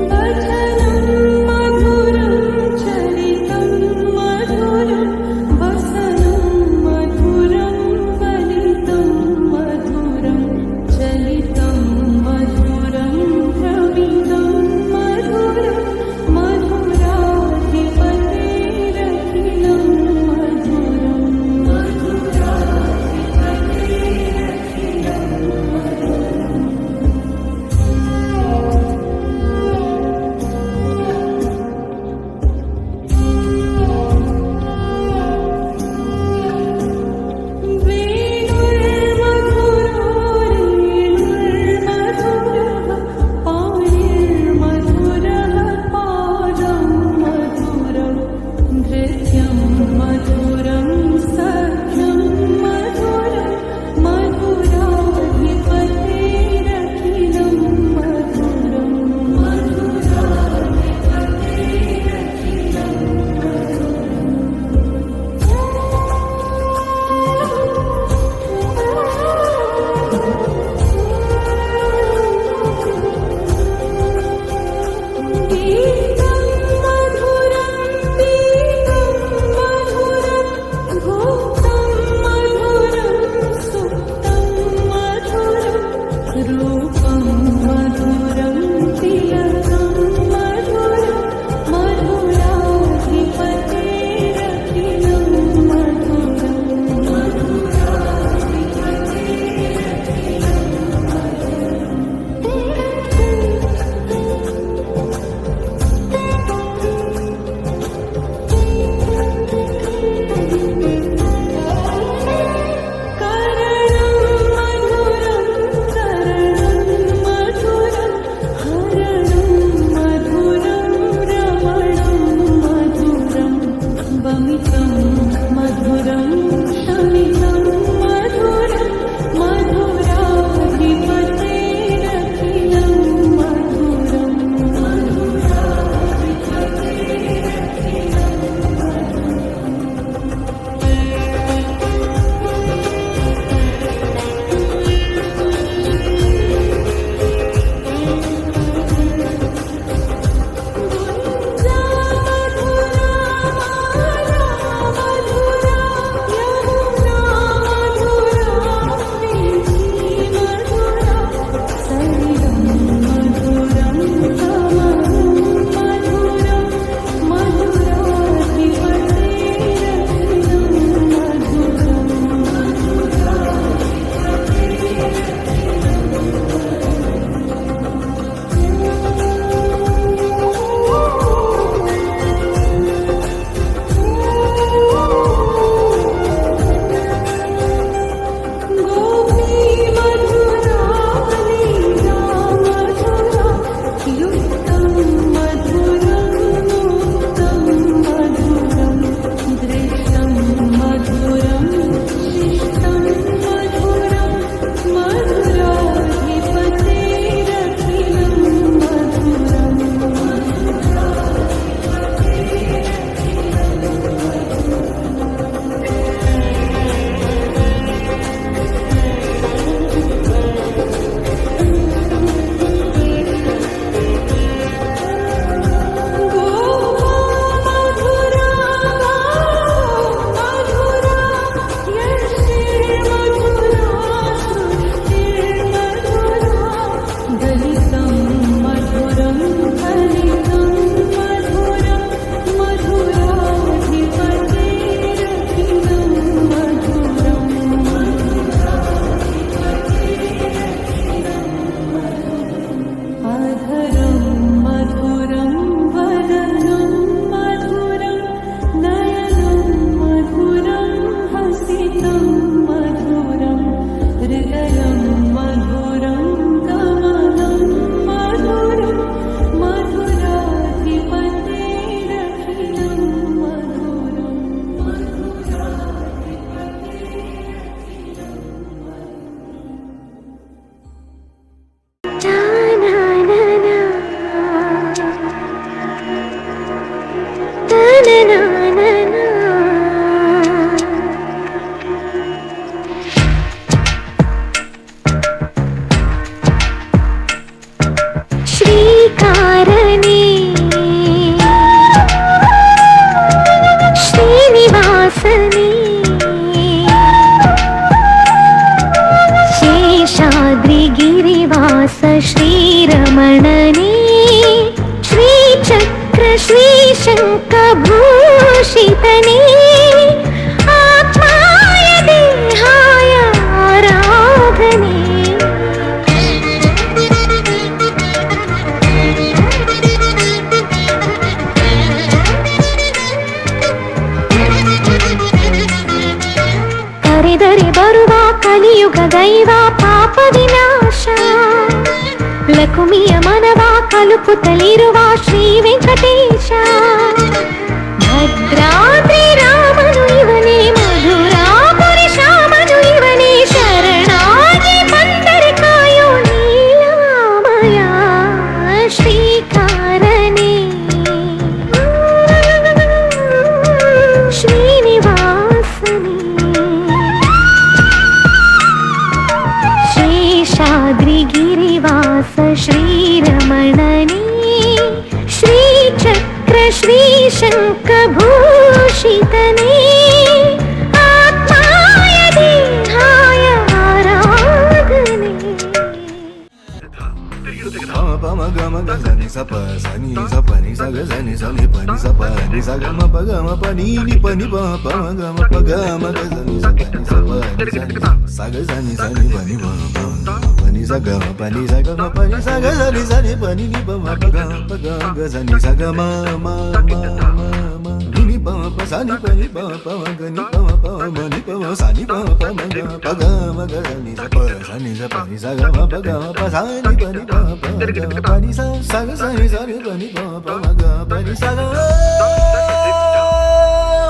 वचनं मधुरं चरितं ಕರೆದರೆ ಬರುವ ಕಲಿಯುಗ ದೈವ ಪಾಪ ವಿನಾಶ ಲಕುಮಿಯ ಮನವ ಕಲುಪುತ್ತಲಿರುವ ಶ್ರೀ ವೆಂಕಟೇಶ ಭದ್ರಾದ್ರಿ ರಾಮನು ಇವನೇ ಮಧುರಾಪುರಿ ಶ್ಯಾಮನು ಇವನೇ ಶರಣಾಗಿ ಬಂದರೆ ಕಾಯೋ ನೀಲಮಯ ಶ್ರೀಕಾರನೇ ಶ್ರೀನಿವಾಸನೇ ಶೇಷಾದ್ರಿಗಿರಿವಾಸ ಶ್ರೀರಮಣನೇ ಶ್ರೀಚಕ್ರ ಶ್ರೀಶಂಖಭೂಷಿತನೇ ಆತ್ಮಾಯ ದೇಹಾಯ ಆರಾಧನೆ ಪಮ ಗಮ ಗನಿ ಸಪ ಸನಿ ಸಪ ನಿ ಸಗ ಸನಿ ಸನಿ ಪನಿ ಸಪ ನಿ ಸಗ ಮ ಪ ಗ ಮ ಪ ನಿ ನಿ ಪ ನಿ ಪ ಮ ಗ ಮ ಪ ಗ ಮ ಗ ಸನಿ ಸಪ ನಿ ಸಪ ಸಗ ಸನಿ ಸನಿ ಪ ನಿ ಪ ಪ ನಿ ಸಗ ಮ ಪ ನಿ ಸಗ ಮ ಪ ನಿ ಸಗ ಸನಿ ಸನಿ ಪ ನಿ ನಿ ಪ ಮ ಪ ಗ ಗ ಸನಿ ಸಗ ಮ ಮ ಮ ಮ ನಿ ನಿ ಪ ಮ ಪ ಸನಿ ಪ ನಿ ಪ ಪ ಮ ಗ ನಿ ಪ ಮ ಪ ಮ ನಿ ಪ ಮ ಸನಿ ಪ ಮ ಪ ಮ ಗ ಪ ಗ ಮ ಗ ಸನಿ ಸಪ ಸನಿ ಸಪ ನಿ ಸಗ ಮ ಪ ಗ ಮ ಪ ಸನಿ ಪ ನಿ ಪ ಪ ಗ ಪ ನಿ ಸ ಸಗ ಸನಿ ಸನಿ ಪ ನಿ ಪ ಪ ಮ ಗ ಪ ನಿ ಸಗ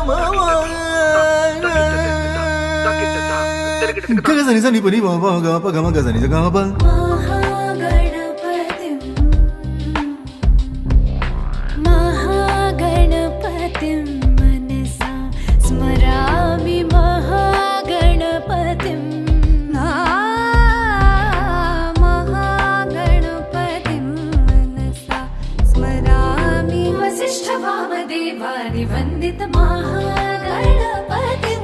ಮ ಮ ಗ ಸನಿ ಸನಿ ಪ ನಿ ಪ ಪ ಗ ಪ ಗ ಮ ಗ ಸನಿ ಸ ಗ ಮ ಪ महागणपतिं मनसा स्मरामि महागणपतिं महागणपतिं मनसा स्मरामि वसिष्ठवामदेवानि वन्दित महागणपतिं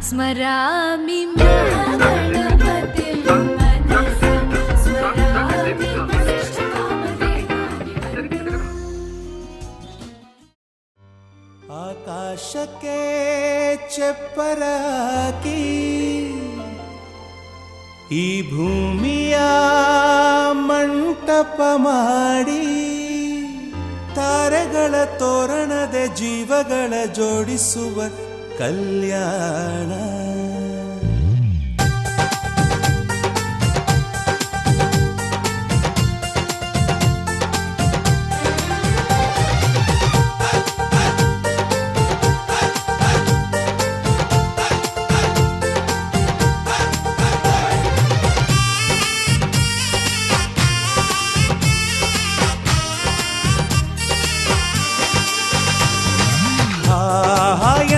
स्मरामि महागणपतिं मनसा स्मरामि ಆಕಾಶಕ್ಕೆ ಚೆಪ್ಪರಾಕಿ ಈ ಭೂಮಿಯ ಮಂಟಪ ಮಾಡಿ ತಾರೆಗಳ ತೋರಣದ ಜೀವಗಳ ಜೋಡಿಸುವ ಕಲ್ಯಾಣ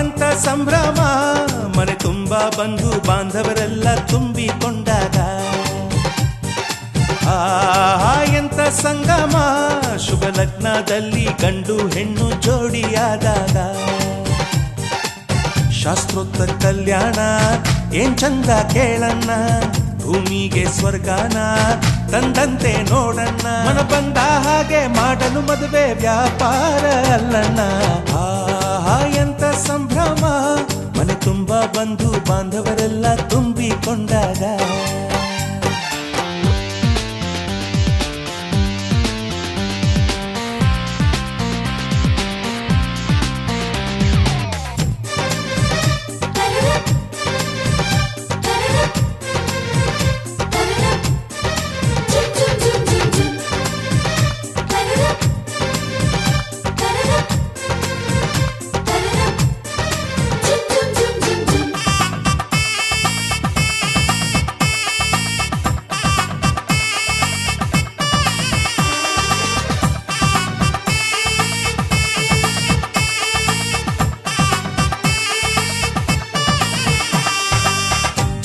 ಎಂತ ಸಂಭ್ರಮ ಮನೆ ತುಂಬ ಬಂಧು ಬಾಂಧವರೆಲ್ಲ ತುಂಬಿಕೊಂಡಾಗ ಎಂತ ಸಂಗಮ ಶುಭ ಲಗ್ನದಲ್ಲಿ ಗಂಡು ಹೆಣ್ಣು ಜೋಡಿಯಾದಾಗ ಶಾಸ್ತ್ರೋತ್ತರ ಕಲ್ಯಾಣ ಏನ್ ಚಂದ ಕೇಳಣ್ಣ ಭೂಮಿಗೆ ಸ್ವರ್ಗಾನ ತಂದಂತೆ ನೋಡಣ್ಣ ಮನ ಬಂದ ಹಾಗೆ ಮಾಡಲು ಮದುವೆ ವ್ಯಾಪಾರ ಅಲ್ಲಣ್ಣ ಆಹಾ ಎಂತ ಸಂಭ್ರಮ ಮನೆ ತುಂಬಾ ಬಂಧು ಬಾಂಧವರೆಲ್ಲ ತುಂಬಿಕೊಂಡಾಗ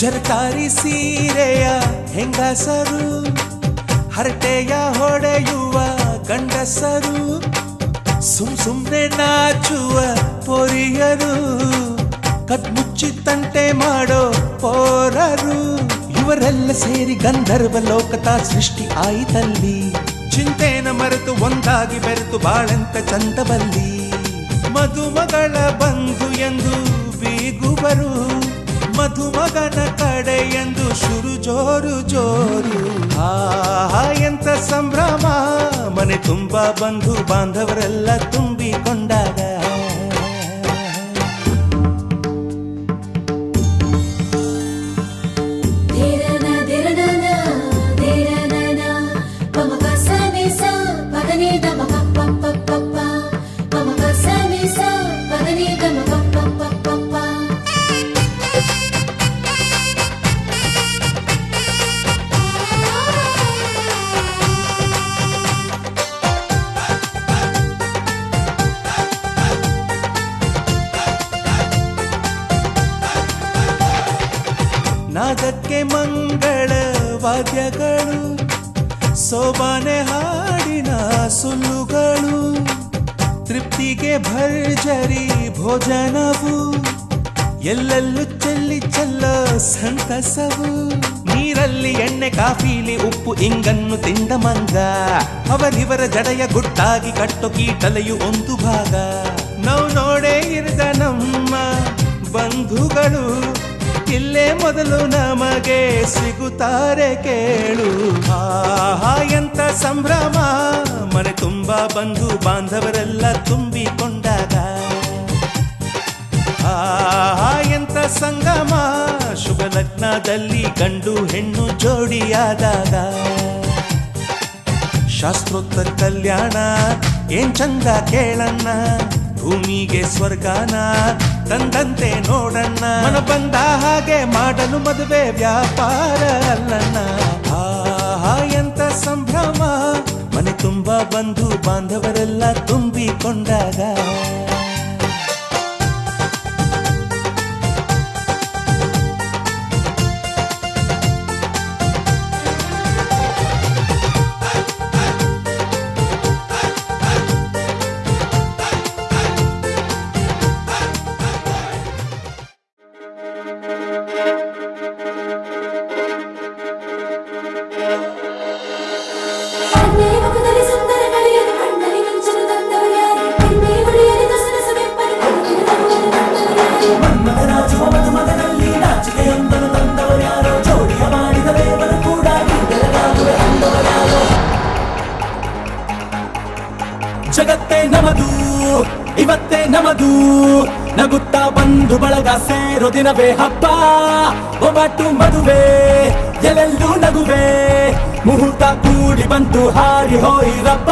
ಜರತಾರಿ ಸೀರೆಯ ಹೆಂಗಸರು ಹರಟೆಯ ಹೊಡೆಯುವ ಗಂಡಸರು ಸುಮ್ನೆ ನಾಚುವ ಪೊರಿಯರು ಕದ್ಮುಚ್ಚಿ ತಂಟೆ ಮಾಡೋ ಪೋರರು ಇವರೆಲ್ಲ ಸೇರಿ ಗಂಧರ್ವ ಲೋಕದ ಸೃಷ್ಟಿ ಆಯಿತಲ್ಲಿ ಚಿಂತೆನ ಮರೆತು ಒಂದಾಗಿ ಬೆರೆತು ಬಾಳೆಂತ ಚಂದವಲ್ಲಿ ಮದುಮಗಳ ಬಂಧು ಎಂದು ಬೀಗುವರು ಮಧುಮಗನ ಕಡೆ ಎಂದು ಶುರು ಜೋರು ಜೋರು ಆಹಾ ಎಂತ ಸಂಭ್ರಮ ಮನೆ ತುಂಬಾ ಬಂಧು ಬಾಂಧವರೆಲ್ಲ ತುಂಬಿಕೊಂಡಾಗ ನಾದಕ್ಕೆ ಮಂಗಳ ವಾದ್ಯಗಳು ಸೋಬಾನೆ ಹಾಡಿನ ಸುಳ್ಳುಗಳು ತೃಪ್ತಿಗೆ ಭರ್ಜರಿ ಭೋಜನವು ಎಲ್ಲೆಲ್ಲೂ ಚೆಲ್ಲ ಸಂತಸವು ನೀರಲ್ಲಿ ಎಣ್ಣೆ ಕಾಫಿಲಿ ಉಪ್ಪು ಇಂಗನ್ನು ತಿಂದ ಮಂಗ ಅವರಿವರ ಜಡೆಯ ಗುಟ್ಟಾಗಿ ಕಟ್ಟು ಕೀಟಲೆಯು ಒಂದು ಭಾಗ ನಾವು ನೋಡೇ ಇರದ ನಮ್ಮ ಬಂಧುಗಳು ಇಲ್ಲೇ ಮೊದಲು ನಮಗೆ ಸಿಗುತ್ತಾರೆ ಕೇಳು ಆಹಾ ಎಂತ ಸಂಭ್ರಮ ಮನೆ ತುಂಬಾ ಬಂಧು ಬಾಂಧವರೆಲ್ಲ ತುಂಬಿಕೊಂಡಾಗ ಆಹಾ ಎಂತ ಸಂಗಮ ಶುಭ ಲಗ್ನದಲ್ಲಿ ಗಂಡು ಹೆಣ್ಣು ಜೋಡಿಯಾದಾಗ ಶಾಸ್ತ್ರೋತ್ತರ ಕಲ್ಯಾಣ ಏನ್ ಚಂದ ಕೇಳಣ್ಣ ಭೂಮಿಗೆ ಸ್ವರ್ಗಾನ ತಂದಂತೆ ನೋಡಣ್ಣ ಮನ ಬಂದ ಹಾಗೆ ಮಾಡಲು ಮದುವೆ ವ್ಯಾಪಾರ ಅಲ್ಲಣ್ಣ ಆಹಾ ಎಂತ ಸಂಭ್ರಮ ಮನೆ ತುಂಬಾ ಬಂಧು ಬಾಂಧವರೆಲ್ಲ ತುಂಬಿಕೊಂಡಾಗ ಜಗತ್ತೇ ನಮದು ಇವತ್ತೇ ನಮದು ನಗುತ್ತಾ ಬಂಧು ಬಳಗ ಸೇರೋ ದಿನವೇ ಹಬ್ಬ ಒಬ್ಬಟ್ಟು ಮದುವೆ ಎಲ್ಲೆಲ್ಲೂ ನಗುವೆ ಮುಹೂರ್ತ ಕೂಡಿ ಬಂತು ಹಾರಿ ಹೋಯಿರಪ್ಪ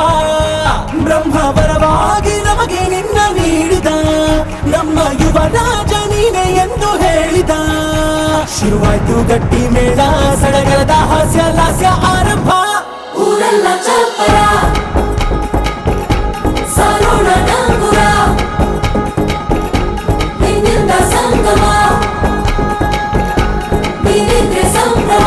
ಬ್ರಹ್ಮವರವಾಗಿ ನಮಗೆ ನಿನ್ನ ನೀಡಿದ ನಮ್ಮ ಯುವರಾಜ ನೀನೆ ಎಂದು ಹೇಳಿದ ಶುರುವಾಯ್ತು ಗಟ್ಟಿ ಮೇಳ ಸಡಗರದ ಹಾಸ್ಯ ಲಾಸ್ಯ ಆರಂಭ ಊರೆಲ್ಲ ಚಪ್ಪರ ಸಾರೋಣ ಡಂಗುರ ಹಿಂದಿಂದ ಸಂಗಮ ನೀನಿದ್ರೆ ಸಂಭ್ರಮ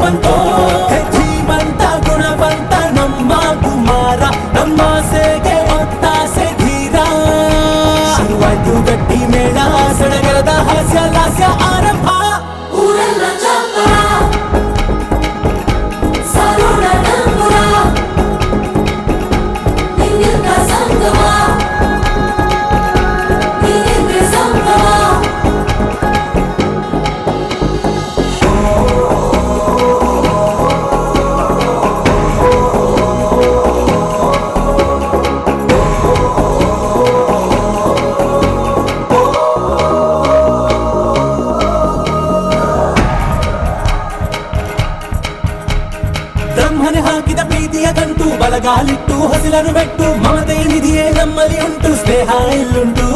ಬಂತೋ ಧೀಮಂತ ಗುಣವಂತ ನಮ್ಮ ಕುಮಾರ ನಮ್ಮ ಸೇಗೆ ಒತ್ತಾಸೆ ಧೀರ ಶುರುವಾಯ್ತು ಗಟ್ಟಿ ಮೇಳ ಸಡಗರದ ಹಾಸ್ಯ ಲಾಸ್ಯ ಆರಂಭ ಊರೆಲ್ಲ ಚಾಪರ ಸಾರೋಣ ಡಂಗುರ ನಿನ್ನಿಂದ ಸಂಗಮ ನೀನಿದ್ರೆ ಸಂಗಮ ಬ್ರಹ್ಮನೆ ಹಾಕಿದ ಪ್ರೀತಿಯ ಗಂಟು ಬಲಗಾಲಿಟ್ಟು ಹಸಿಲನ್ನು ಬೆಟ್ಟು ಮಮತೆ ನಿಧಿಯೇ ನಮ್ಮಲ್ಲಿ ಉಂಟು ಸ್ನೇಹ ಇಲ್ಲುಂಟು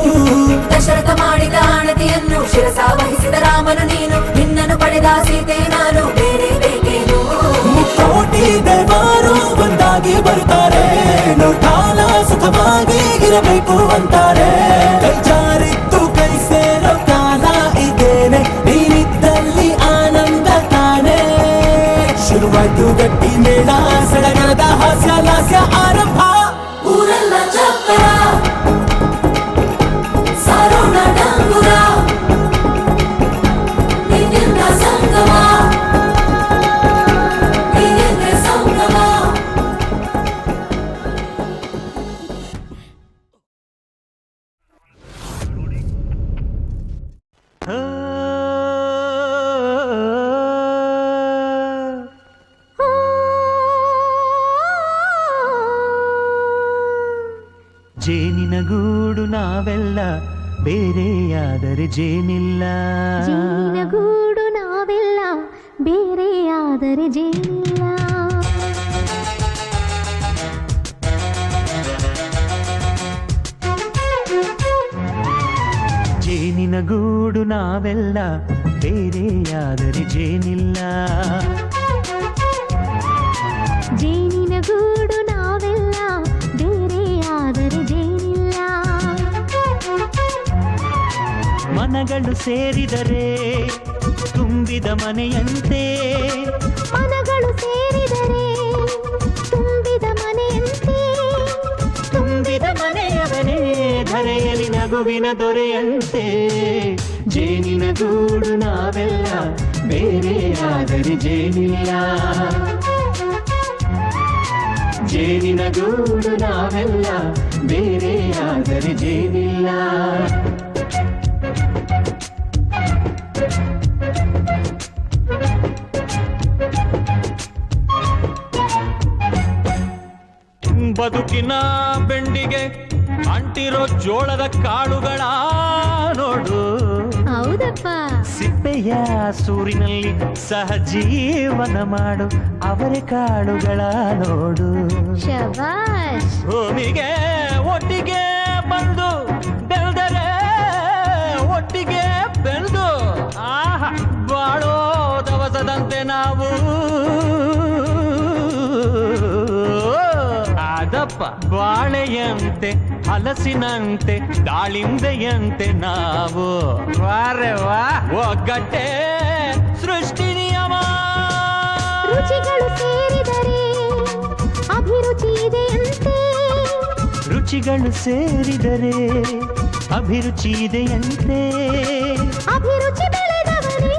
ದಶರಥ ಮಾಡಿದ ಆಣತಿಯನ್ನು ಶಿರಸ ವಹಿಸಿದ ರಾಮನು ನೀನು ನಿನ್ನನ್ನು ಪಡೆದ ಸೀತೆ ನಾನು ಬೇರೆ ಬೇಕೇನು ಮುಕ್ಕೋಟಿ ದೇವರು ಒಂದಾಗಿ ಬರುತ್ತಾರೆ ನೋಟಾಲ ಸುಖವಾಗಿ ಇರಬೇಕು ಅಂತಾರೆ ಕೈ ಜಾರಿತ್ತು ಕೈ ಸೇರೋ ಕಾಲ ಇದೇನೆ ನೀನಿದ್ದಲ್ಲಿ ಆನಂದ ತಾನೆ ಶುರುವಾಯ್ತು ಗಟ್ಟಿ ಮೇಳ ಸಡಗರದ ಹಾಸ್ಯ ಲಾಸ್ಯ ಆರಂಭ ಊರೆಲ್ಲ ಚಪ್ಪರ ಸಾರೋಣ ಡಂಗುರ ನಿನ್ನಿಂದ ಸಂಗಮ ನೀನಿದ್ರೆ ಸಂಗಮ ಜೇನಿನ ಗೂಡು ನಾವೆಲ್ಲ ಬೇರೆಯಾದರೆ ಜೇನಿಲ್ಲ ಜೇನಿನ ಗೂಡು ನಾವೆಲ್ಲ ಬೇರೆಯಾದರೆ ಜೇನಿಲ್ಲ ಜೇನಿನ ಗೂಡು ನಾವೆಲ್ಲ ಬೇರೆಯಾದರೆ ಜೇನಿಲ್ಲ ಜೇನಿನ ಗೂಡು ನಾವೆಲ್ಲ ಬೇರೆಯಾದರೆ ಜೇನಿಲ್ಲ ಮನಗಳು ಸೇರಿದರೆ ತುಂಬಿದ ಮನೆಯಂತೆ ಮನಗಳು ಸೇರಿದರೆ ತುಂಬಿದ ಮನೆಯಂತೆ ತುಂಬಿದ ಮನೆಯವನೇ ಧರೆಯಲ್ಲಿ ನಗುವಿನ ದೊರೆಯಂತೆ ಜೇನಿನ ಗೂಡು ನಾವೆಲ್ಲ ಬೇರೆಯಾದರೆ ಜೇನಿಲ್ಲ ಜೇನಿನ ಗೂಡು ನಾವೆಲ್ಲ ಬೇರೆಯಾದರೆ ಜೇನಿಲ್ಲ ಬದುಕಿನ ಬೆಂಡಿಗೆ ಅಂಟಿರೋ ಜೋಳದ ಕಾಳುಗಳ ನೋಡು ಹೌದಪ್ಪ ಸಿಪ್ಪೆಯ ಸೂರಿನಲ್ಲಿ ಸಹಜೀವನ ಮಾಡು ಅವರೆ ಕಾಳುಗಳ ನೋಡು ಶಬಾಷ್ ಭೂಮಿಗೆ ಒಟ್ಟಿಗೆ ಬಂದು ಬೆಳೆದರೆ ಒಟ್ಟಿಗೆ ಬೆಳೆದು ಆಹಾ ಬಾಳೋ ದವಸದಂತೆ ನಾವು ಅದಪ್ಪ ಬಾಳೆಯಂತೆ ಹಲಸಿನಂತೆ ದಾಳಿಂಬೆಯಂತೆ ನಾವು ವಾರೆ ವಾ ಒಗ್ಗಟ್ಟೆ ಸೃಷ್ಟಿ ನಿಯಮ ರುಚಿಗಳು ಸೇರಿದರೆ ಅಭಿರುಚಿ ಇದೆಯಂತೆ ರುಚಿಗಳು ಸೇರಿದರೆ ಅಭಿರುಚಿ ಇದೆಯಂತೆ ಅಭಿರುಚಿ ಬೆಳೆದವನೇ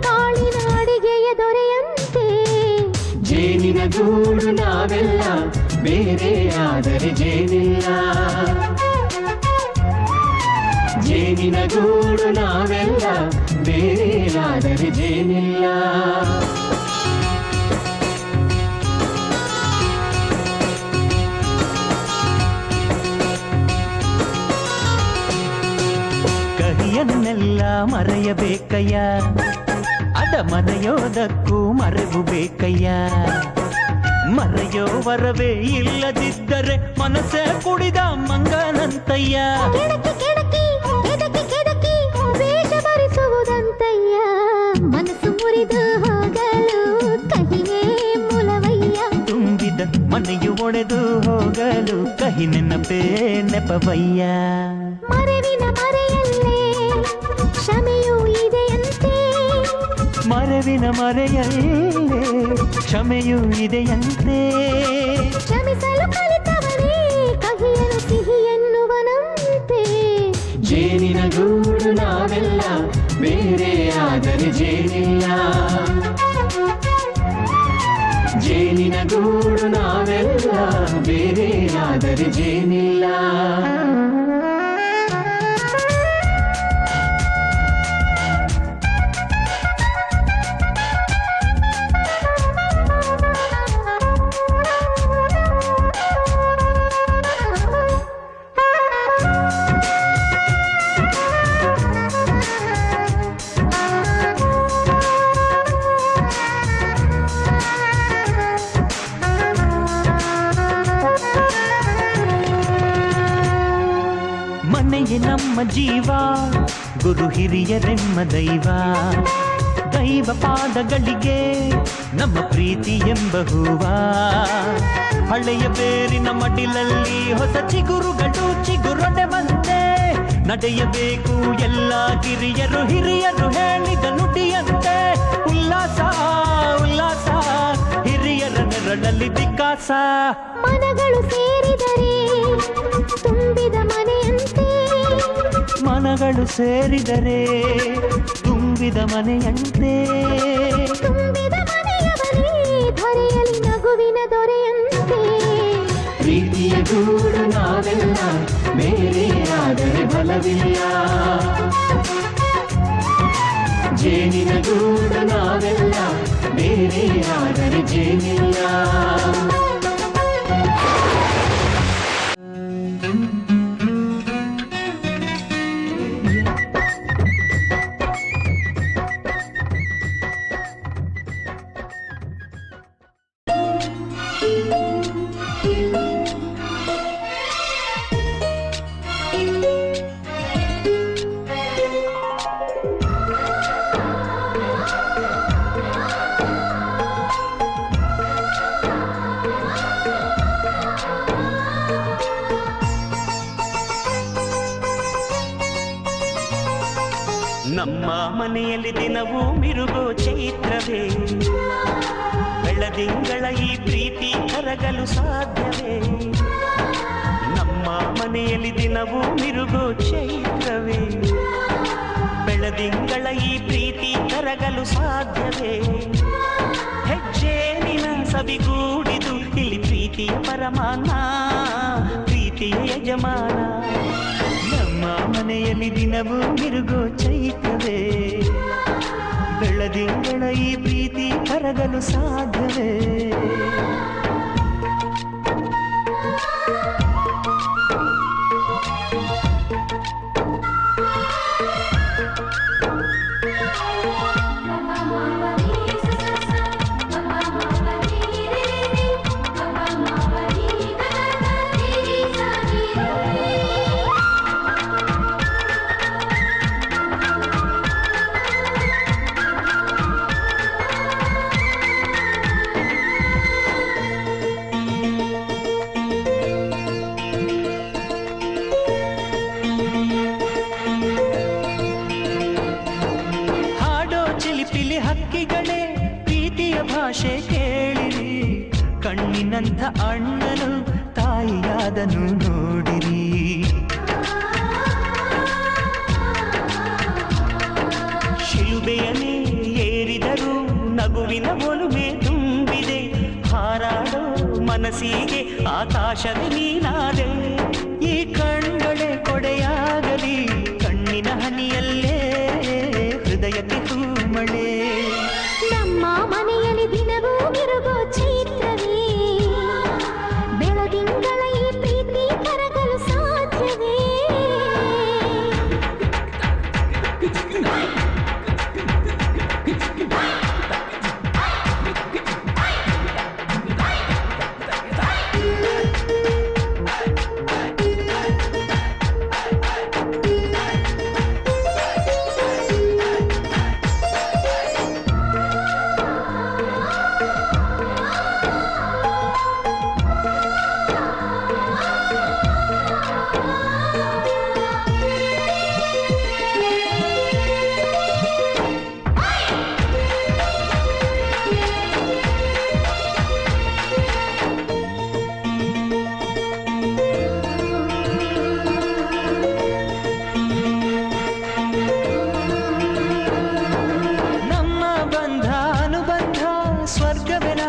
ಬಾಳಿನ ಅಡಿಗೆಯ ದೊರೆಯಂತೆ ಜೇನಿನ ಗೂಡು ನಾವೆಲ್ಲ ಬೇರೆಯಾದರೆ ಜೇನಿಲ್ಲ ಜೇನಿನ ಗೂಡು ನಾವೆಲ್ಲ ಬೇರೆಯಾದರೆ ಜೇನಿಲ್ಲ ಕಹಿಯನ್ನೆಲ್ಲ ಮರೆಯಬೇಕಯ್ಯ ಅದ ಮರೆಯೋದಕ್ಕೂ ಮರೆವು ಬೇಕಯ್ಯ ಮರೆಯೋ ವರವೇ ಇಲ್ಲದಿದ್ದರೆ ಮನಸ್ಸೇ ಕುಡಿದ ಮಂಗನಂತಯ್ಯ ಕೆಡಕಿ ಕೆಡಕಿ ಕೆದಕಿ ಕೆದಕಿ ವೇಷ ಭರಿಸುವುದಂತಯ್ಯ ಮನಸ್ಸು ಮುರಿದು ಹೋಗಲು ಕಹಿಯೇ ಮೂಲವಯ್ಯ ತುಂಬಿದ ಮನೆಯು ಒಡೆದು ಹೋಗಲು ಕಹಿ ನೆನಪೇ ನೆಪವಯ್ಯ ಮರೆವಿನ ಮರೆಯಲ್ಲೇ ಕ್ಷಮೆಯೂ ಇದೆಯಂತೆ ಮರವಿನ ಮರೆಯಲ್ಲೇ ಕ್ಷಮೆಯೂ ಇದೆಯಂತೆ. ಕ್ಷಮಿಸಲು ಕಲಿತವನೇ ಕಹಿಯನು ಸಿಹಿ ಎನ್ನುವನಂತೆ. ಜೇನಿನ ಗೂಡು ನಾವೆಲ್ಲ ಬೇರೆ ಆದರೆ ಜೇನಿಲ್ಲ. ಜೇನಿನ ಗೂಡು ನಾವೆಲ್ಲ ಬೇರೆ ಆದರೆ ಜೇನಿಲ್ಲ. ಮನೆಯೇ ನಮ್ಮ ಜೀವ, ಗುರು ಹಿರಿಯರೆಮ್ಮ ದೈವ. ದೈವ ಪಾದಗಳಿಗೆ ನಮ್ಮ ಪ್ರೀತಿ ಎಂಬ ಹೂವ. ಹಳೆಯ ಬೇರಿನ ಮಡಿಲಲ್ಲಿ ಹೊಸ ಚಿಗುರುಗಳು ಚಿಗುರೊಡೆ ಬಂದೆ. ನಡೆಯಬೇಕು ಎಲ್ಲ ಕಿರಿಯರು ಹಿರಿಯರು ಹೇಳಿದ ನುಡಿಯಂತೆ. ಉಲ್ಲಾಸ ಉಲ್ಲಾಸ ಹಿರಿಯರ ನೆರಳಲ್ಲಿ ವಿಕಾಸ. ಮನಗಳು ಸೇರಿದರೆ ತುಂಬಿದ ಮನೆಯಂತೆ. ಮನಗಳು ಸೇರಿದರೆ ತುಂಬಿದ ಮನೆಯಂತೆ. ತುಂಬಿದ ಮನೆಯವನೇ ಧರೆಯಲ್ಲಿ ನಗುವಿನ ದೊರೆಯಂತೆ. ಪ್ರೀತಿಯ ಗೂಡು ನಾವೆಲ್ಲ ಬೇರೆ ಆದರೆ ಬಲವಿಲ್ಲ. ಜೇನಿನ ಗೂಡು ನಾವೆಲ್ಲ ಬೇರೆ ಆದರೆ ಜೇನಿಲ್ಲ. ನಮ್ಮ ಮನೆಯಲ್ಲಿ ದಿನವೂ ಮಿರುಗೋ ಚೈತ್ರವೇ. ಬೆಳದಿಂಗಳ ಈ ಪ್ರೀತಿ ಕರಗಲು ಸಾಧ್ಯವೇ? ನಮ್ಮ ಮನೆಯಲ್ಲಿ ದಿನವೂ ಮಿರುಗೋ ಚೈತ್ರವೇ. ಬೆಳದಿಂಗಳ ಈ ಪ್ರೀತಿ ಕರಗಲು ಸಾಧ್ಯವೇ? ಹೆಜ್ಜೆ ನಿನ ಸವಿಗೂಡಿದು ಇಲ್ಲಿ ಪ್ರೀತಿಯ ಪರಮಾನ, ಪ್ರೀತಿಯ ಯಜಮಾನ. ನಮ್ಮ ಮನೆಯಲ್ಲಿ ದಿನವೂ ಮಿರುಗೋ ಚೈತ್ರವೇ. ಬೆಳದಿಂಗಳ ಈ ಪ್ರೀತಿ ಕರಗಲು ಸಾಧ್ಯವೇ? ಹಕ್ಕಿಗಳೇ ಪ್ರೀತಿಯ ಭಾಷೆ ಕೇಳಿರಿ. ಕಣ್ಣಿನಂಥ ಅಣ್ಣನು ತಾಯಿಯಾದನು ನೋಡಿರಿ. ಶಿಲುಬೆಯನ್ನೇ ಏರಿದರೂ ನಗುವಿನ ಒಲುಮೆ ತುಂಬಿದೆ. ಹಾರಾಡೋ ಮನಸ್ಸಿಗೆ ಆಕಾಶವೇ ನೀನಾದೆ. ಈ ಕಣ್ಗಳೇ ಕೊಡೆಯಾಗಲಿ ಕಣ್ಣಿನ ಹನಿಯಲ್ಲೇ ಹೃದಯಕ್ಕೆ ಹೂಮಳೆ. ನಮ್ಮ ಮನೆಯಲ್ಲಿ ದಿನವೂ ಮಿರುಗೋ ಚೈತ್ರವೇ. ಬೆಳದಿಂಗಳ ಈ ಪ್ರೀತಿ ಕರಗಲು ಸಾಧ್ಯವೇ?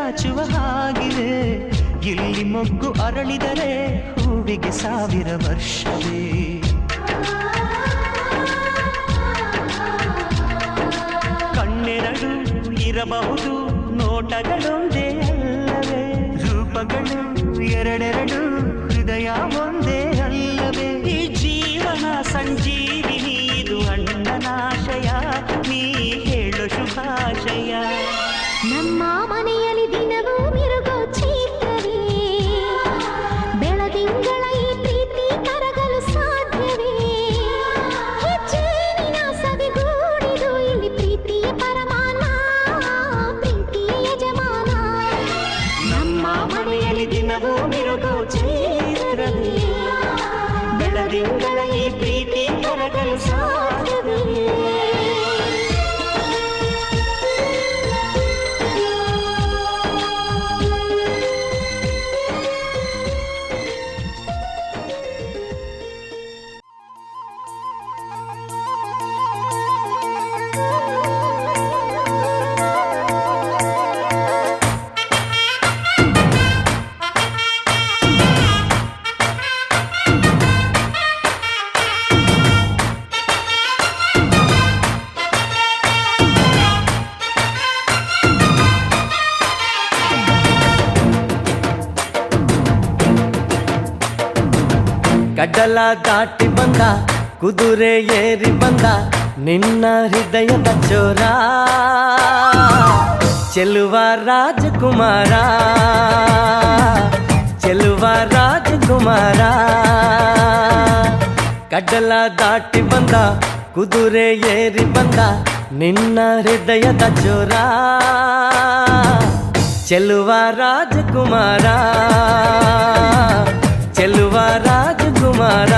ಚಾಚುವ ಹಾಗಿದೆ. ಇಲ್ಲಿ ಮೊಗ್ಗು ಅರಳಿದರೆ ಹೂವಿಗೆ 1000 ವರ್ಷವೇ. ಕಣ್ಣೆರಡು ಇರಬಹುದು, ನೋಟಗಳೊಂದೇ ಅಲ್ಲವೇ? ರೂಪಗಳು ಎರಡೆರಡು, ಹೃದಯ ಒಂದೇ ಅಲ್ಲವೇ? ಈ ಜೀವನ ಸಂಜೀವಿನಿ, ಇದು ಅಣ್ಣನಾಶಯ, ನೀ ಹೇಳು ಶುಭಾಶಯ. ನಮ್ಮ ಮನೆಯಲ್ಲಿ ದಿನವೂ ಮಿರುಗೋ ಚೈತ್ರವೇ, ಬೆಳದಿಂಗಳ ಈ ಪ್ರೀತಿ ಕರಗಲು ಸಾಧ್ಯವೇ? ಹೆಚ್ಚೇನಿನ ಸವಿಗೂಡಿದು ಇಲ್ಲಿ ಪ್ರೀತಿಯ ಪರಮಾನ, ಪ್ರೀತಿಯ ಯಜಮಾನ. ನಮ್ಮ ಮನೆಯಲ್ಲಿ ದಿನವೂ ಮಿರುಗೋ ಚೈತ್ರವೇ, ಬೆಳದಿಂಗಳ ಈ ಪ್ರೀತಿ ಕರಗಲು ಸಾಧ್ಯವೇ? ಕಡಲ ದಾಟಿ ಬಂದ, ಕುದುರೆ ಏರಿ ಬಂದ ನಿನ್ನ ಹೃದಯದ ಚೋರ, ಚೆಲುವ ರಾಜಕುಮಾರ, ಚೆಲುವ ರಾಜಕುಮಾರ. ಕಡಲ ದಾಟಿ ಬಂದ, ಕುದುರೆ ಏರಿ ಬಂದ ನಿನ್ನ ಹೃದಯದ ಚೋರ, ಚೆಲುವ ರಾಜಕುಮಾರ, ಚೆಲುವ ರಾಜಕುಮಾರ.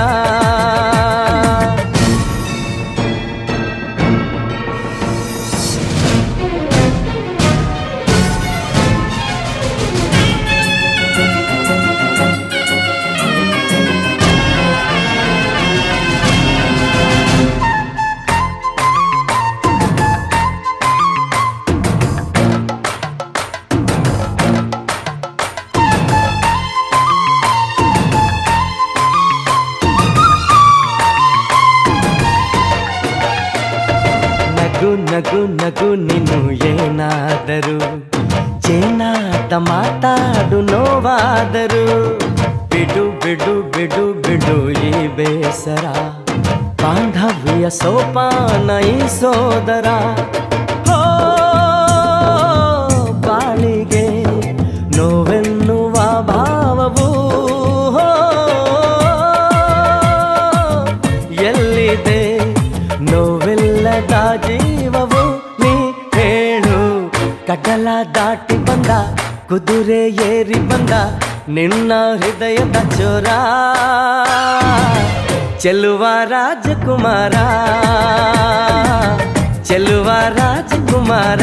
ನಗು ನಗು ನೀನು ಏನಾದರೂ, ಚೇನಾದ ಮಾತಾಡು ನೋವಾದರೂ, ಬಿಡು ಬಿಡು ಬಿಡು ಬಿಡು ಈ ಬೇಸರ, ಬಾಂಧವ್ಯ ಸೋಪಾನ ಈ ಸೋದರ. ಹೋ ಬಾಳಿಗೆ ನೋವೆನ್ನುವ ಭಾವವು ಎಲ್ಲಿದೆ, ನೋವಿಲ್ಲದ ಜೀವವು ನೀ ಹೇಳು. ಕಡಲ ದಾಟಿ ಬಂದ, ಕುದುರೆ ಏರಿ ಬಂದ ನಿನ್ನ ಹೃದಯದ ಚೋರ, ಚೆಲುವ ರಾಜಕುಮಾರ, ಚೆಲುವ ರಾಜಕುಮಾರ.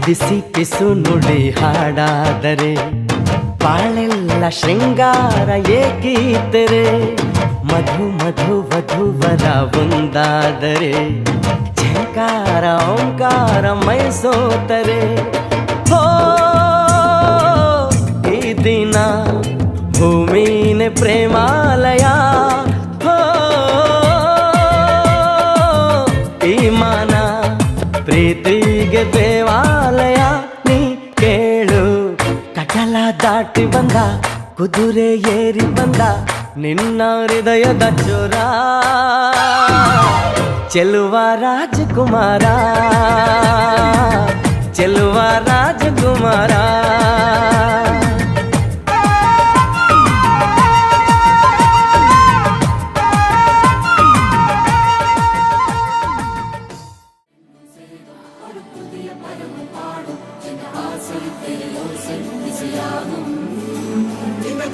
ಬಿಸಿ ಪಿಸು ನುಡಿ ಹಾಡಾದರೆ, ಬಾಳೆಲ್ಲ ಶೃಂಗಾರ ಏಕೀತರೆ, ಮಧು ಮಧು ವಧುವರ ಒಂದಾದರೆ, ಝಂಕಾರ ಓಂಕಾರ ಮೈಸೋತರೆ. ಹೋ ಈ ದಿನ ಭೂಮಿನೇ ಪ್ರೇಮಾಲಯ, ಹೋ ಈ ಮಾನ ಪ್ರೀತಿಗೆ ದೇವಾಲಯ. ನೀ ಕೇಳು, ಕಡಲ ದಾಟಿ ಬಂದ, ಕುದುರೆ ಏರಿ ಬಂದ ನಿನ್ನ ಹೃದಯದ ಚೋರ ಚೆಲುವ ರಾಜಕುಮಾರ ಚೆಲುವ ರಾಜಕುಮಾರ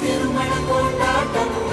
திருமண கொண்டாட்டம்